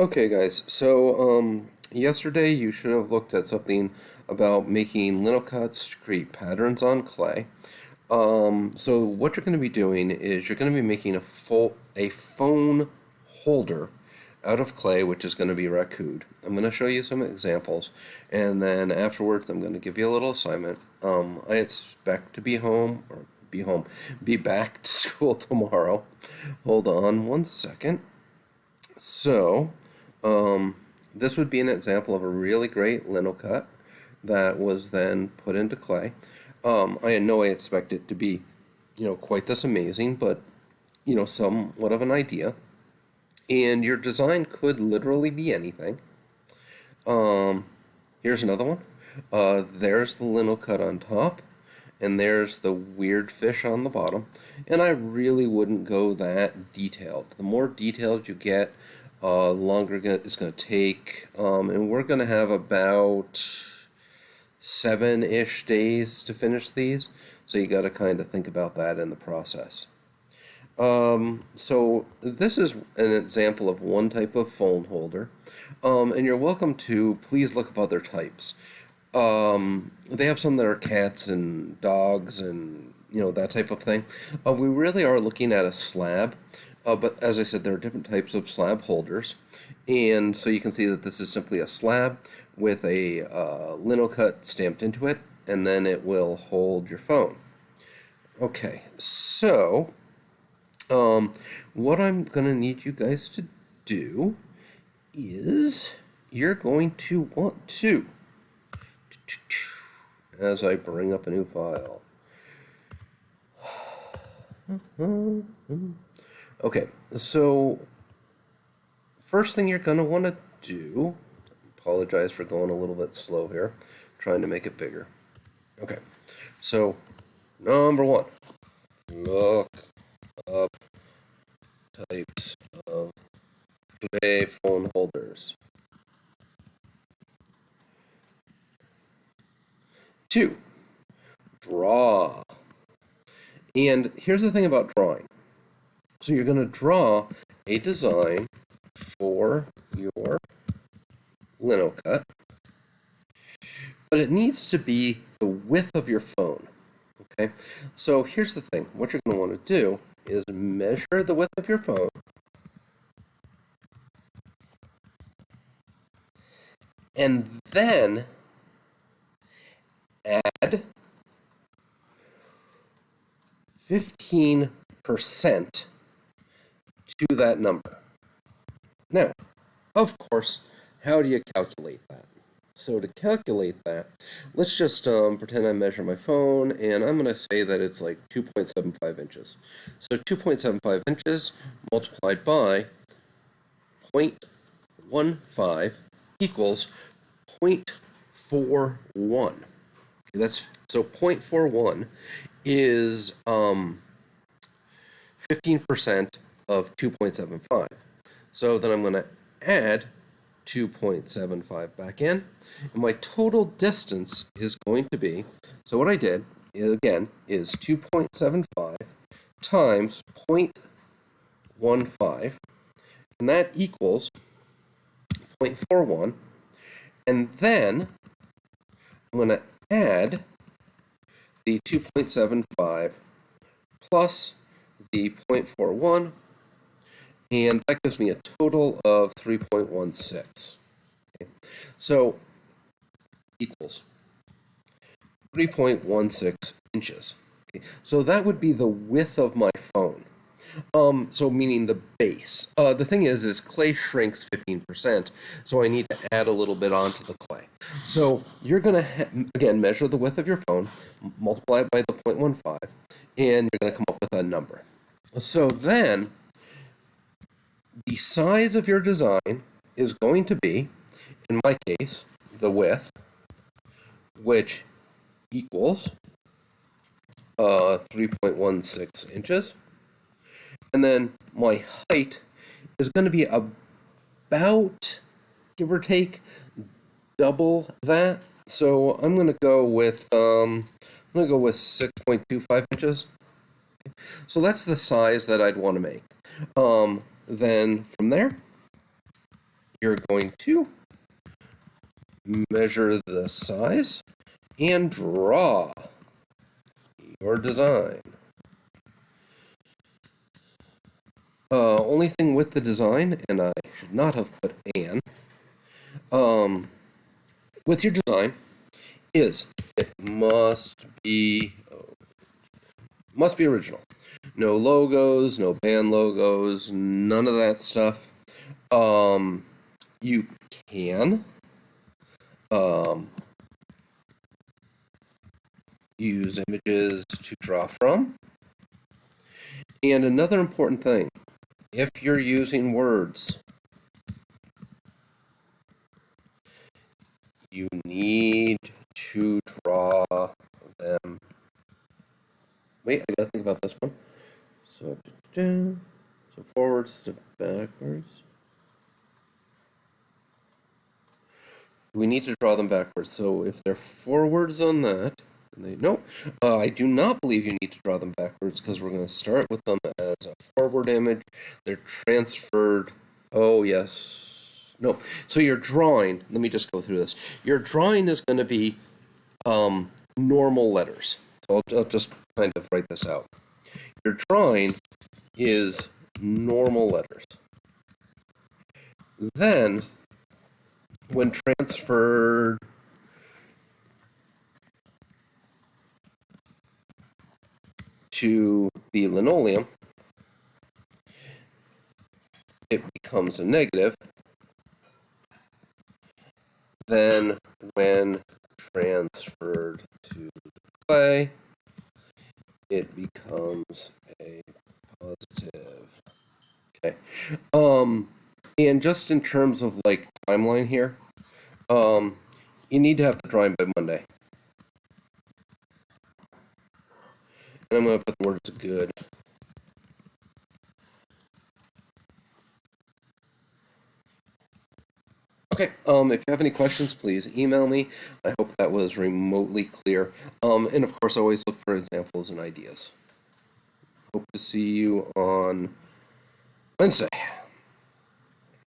Okay, guys. So, yesterday you should have looked at something about making Linocuts to create patterns on clay. So what you're going to be doing is you're going to be making a phone holder out of clay, which is going to be raccooed. I'm going to show you some examples, and then afterwards I'm going to give you a little assignment. I expect to be back to school tomorrow. Hold on one second. So, um, this would be an example of a really great Linocut that was then put into clay. I had no way expect it to be, quite this amazing, but, somewhat of an idea. And your design could literally be anything. Um, Here's another one. There's the Linocut on top, and there's the weird fish on the bottom. And I really wouldn't go that detailed. The more detailed you get, longer it's going to take. And we're going to have about 7-ish days to finish these. So you got to kind of think about that in the process. So this is an example of one type of phone holder, and you're welcome to please look up other types. They have some that are cats and dogs and that type of thing. We really are looking at a slab, but as I said, there are different types of slab holders, and so you can see that this is simply a slab with a Linocut stamped into it, and then it will hold your phone. Okay, so. What I'm gonna need you guys to do is you're going to want to, as I bring up a new file. Okay, so first thing you're gonna want to do, apologize for going a little bit slow here, trying to make it bigger. Okay, so number one, look up types of clay phone holders. 2, draw. And here's the thing about drawing. So you're going to draw a design for your Linocut, but it needs to be the width of your phone. Okay, so here's the thing. What you're going to want to do is measure the width of your phone and then add 15% to that number. Now, of course, how do you calculate that? So to calculate that, let's just pretend I measure my phone, and I'm going to say that it's like 2.75 inches. So 2.75 inches multiplied by 0.15 equals 0.41. Okay, that's so 0.41 is 15% of 2.75. So then I'm going to add 2.75 back in, and my total distance is going to be, so what I did, again, is 2.75 times 0.15, and that equals 0.41, and then I'm going to add the 2.75 plus the 0.41, and that gives me a total of 3.16. Okay. So equals 3.16 inches. Okay. So that would be the width of my phone. So meaning the base. The thing is clay shrinks 15%, so I need to add a little bit onto the clay. So you're going to, again, measure the width of your phone, multiply it by the 0.15, and you're going to come up with a number. So then, the size of your design is going to be, in my case, the width, which equals 3.16 inches. And then my height is going to be about, give or take, double that. So I'm going to go with 6.25 inches. So that's the size that I'd want to make. Then from there, you're going to measure the size and draw your design. Only thing with the design, and I should not have put an, with your design is it must be original. No logos, no band logos, none of that stuff. You can use images to draw from. And another important thing, if you're using words, you need to draw them. Wait, I gotta think about this one. So forwards to backwards. We need to draw them backwards. So if they're forwards on that, nope. I do not believe you need to draw them backwards because we're going to start with them as a forward image. They're transferred. Oh, yes. No. So your drawing, let me just go through this. Your drawing is going to be normal letters. So I'll just kind of write this out. Your drawing is normal letters. Then, when transferred to the linoleum, it becomes a negative. Then, when transferred to the clay, it becomes a positive. Okay. And just in terms of like timeline here, you need to have the drawing by Monday. And I'm going to put the words good. Okay, if you have any questions, please email me. I hope that was remotely clear. And of course, always look for examples and ideas. Hope to see you on Wednesday.